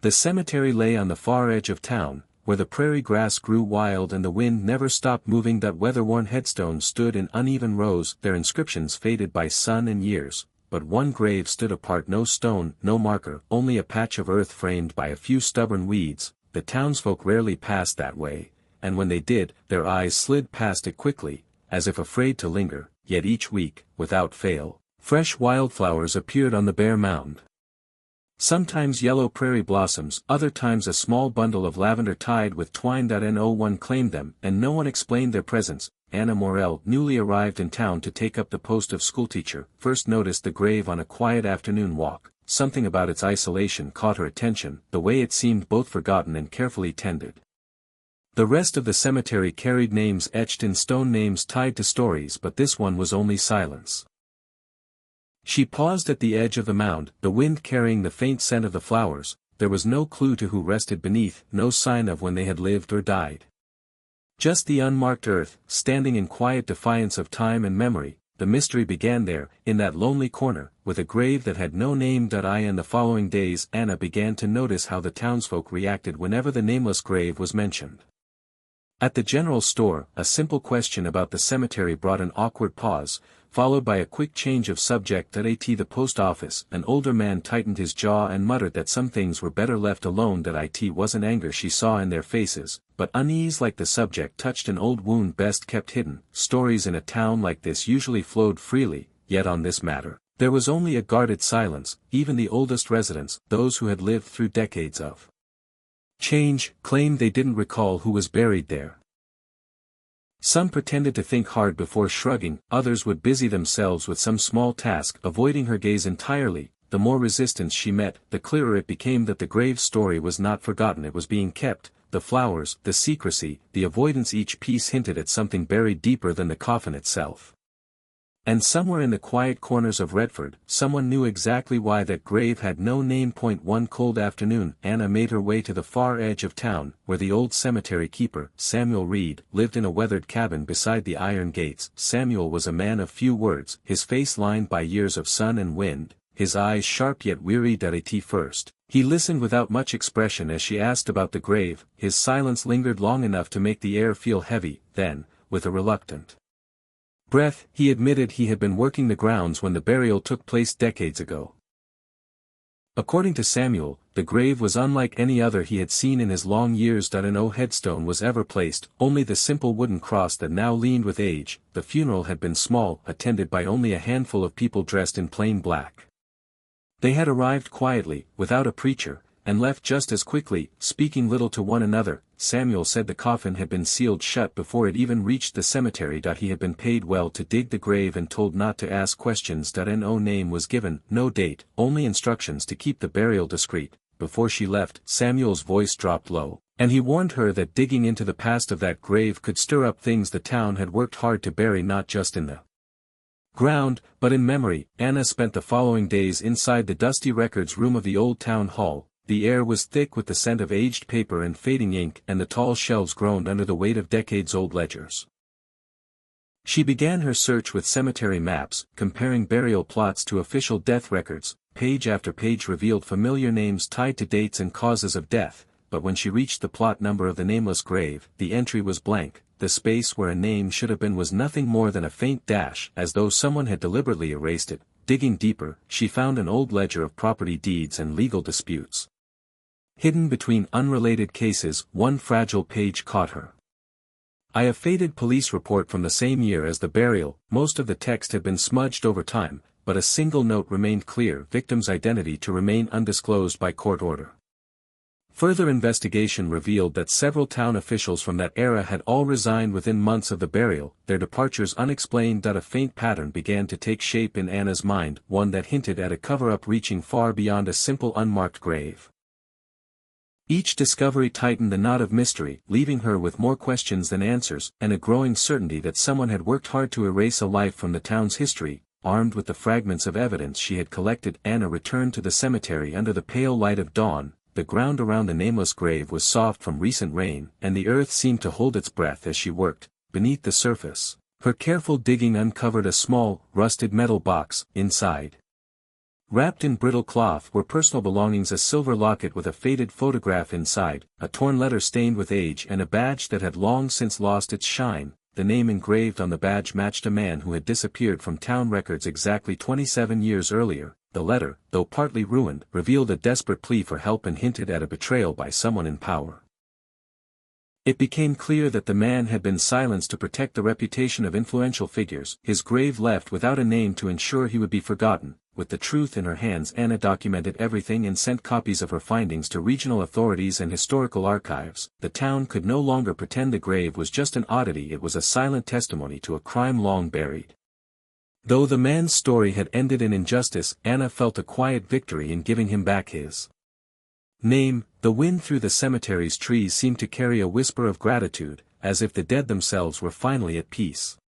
The cemetery lay on the far edge of town, where the prairie grass grew wild and the wind never stopped moving. That weather-worn headstones stood in uneven rows, their inscriptions faded by sun and years, but one grave stood apart. No stone, no marker, only a patch of earth framed by a few stubborn weeds. The townsfolk rarely passed that way, and when they did, their eyes slid past it quickly, as if afraid to linger. Yet each week, without fail, fresh wildflowers appeared on the bare mound. Sometimes yellow prairie blossoms, other times a small bundle of lavender tied with twine. No one claimed them, and no one explained their presence. Anna Morel, newly arrived in town to take up the post of schoolteacher, first noticed the grave on a quiet afternoon walk. Something about its isolation caught her attention, the way it seemed both forgotten and carefully tended. The rest of the cemetery carried names etched in stone, names tied to stories, but this one was only silence. She paused at the edge of the mound, the wind carrying the faint scent of the flowers. There was no clue to who rested beneath, no sign of when they had lived or died. Just the unmarked earth, standing in quiet defiance of time and memory. The mystery began there, in that lonely corner, with a grave that had no name. In the following days Anna began to notice how the townsfolk reacted whenever the nameless grave was mentioned. At the general store, a simple question about the cemetery brought an awkward pause, followed by a quick change of subject. At the post office, an older man tightened his jaw and muttered that some things were better left alone. It wasn't anger she saw in their faces, but unease, like the subject touched an old wound best kept hidden. Stories in a town like this usually flowed freely, yet on this matter, there was only a guarded silence. Even the oldest residents, those who had lived through decades of change, claimed they didn't recall who was buried there. Some pretended to think hard before shrugging, others would busy themselves with some small task, avoiding her gaze entirely. The more resistance she met, the clearer it became that the grave story was not forgotten, it was being kept. The flowers, the secrecy, the avoidance, each piece hinted at something buried deeper than the coffin itself. And somewhere in the quiet corners of Redford, someone knew exactly why that grave had no name. One cold afternoon, Anna made her way to the far edge of town, where the old cemetery keeper, Samuel Reed, lived in a weathered cabin beside the iron gates. Samuel was a man of few words, his face lined by years of sun and wind, his eyes sharp yet weary. At first, he listened without much expression as she asked about the grave. His silence lingered long enough to make the air feel heavy. Then, with a reluctant breath, he admitted he had been working the grounds when the burial took place decades ago. According to Samuel, the grave was unlike any other he had seen in his long years. No headstone was ever placed, only the simple wooden cross that now leaned with age. The funeral had been small, attended by only a handful of people dressed in plain black. They had arrived quietly, without a preacher, and left just as quickly, speaking little to one another. Samuel said the coffin had been sealed shut before it even reached the cemetery. He had been paid well to dig the grave and told not to ask questions. No name was given, no date, only instructions to keep the burial discreet. Before she left, Samuel's voice dropped low, and he warned her that digging into the past of that grave could stir up things the town had worked hard to bury, not just in the ground, but in memory. Anna spent the following days inside the dusty records room of the old town hall. The air was thick with the scent of aged paper and fading ink, and the tall shelves groaned under the weight of decades-old ledgers. She began her search with cemetery maps, comparing burial plots to official death records. Page after page revealed familiar names tied to dates and causes of death, but when she reached the plot number of the nameless grave, the entry was blank. The space where a name should have been was nothing more than a faint dash, as though someone had deliberately erased it. Digging deeper, she found an old ledger of property deeds and legal disputes. Hidden between unrelated cases, one fragile page caught her eye. A faded police report from the same year as the burial. Most of the text had been smudged over time, but a single note remained clear: victim's identity to remain undisclosed by court order. Further investigation revealed that several town officials from that era had all resigned within months of the burial, their departures unexplained. A faint pattern began to take shape in Anna's mind, one that hinted at a cover-up reaching far beyond a simple unmarked grave. Each discovery tightened the knot of mystery, leaving her with more questions than answers, and a growing certainty that someone had worked hard to erase a life from the town's history. Armed with the fragments of evidence she had collected, Anna returned to the cemetery under the pale light of dawn. The ground around the nameless grave was soft from recent rain, and the earth seemed to hold its breath as she worked. Beneath the surface, her careful digging uncovered a small, rusted metal box. Inside, Wrapped in brittle cloth were personal belongings: a silver locket with a faded photograph inside, a torn letter stained with age, and a badge that had long since lost its shine. The name engraved on the badge matched a man who had disappeared from town records exactly 27 years earlier. The letter, though partly ruined, revealed a desperate plea for help and hinted at a betrayal by someone in power. It became clear that the man had been silenced to protect the reputation of influential figures. His grave left without a name to ensure he would be forgotten. With the truth in her hands, Anna documented everything and sent copies of her findings to regional authorities and historical archives. The town could no longer pretend the grave was just an oddity; it was a silent testimony to a crime long buried. Though the man's story had ended in injustice, Anna felt a quiet victory in giving him back his name. The wind through the cemetery's trees seemed to carry a whisper of gratitude, as if the dead themselves were finally at peace.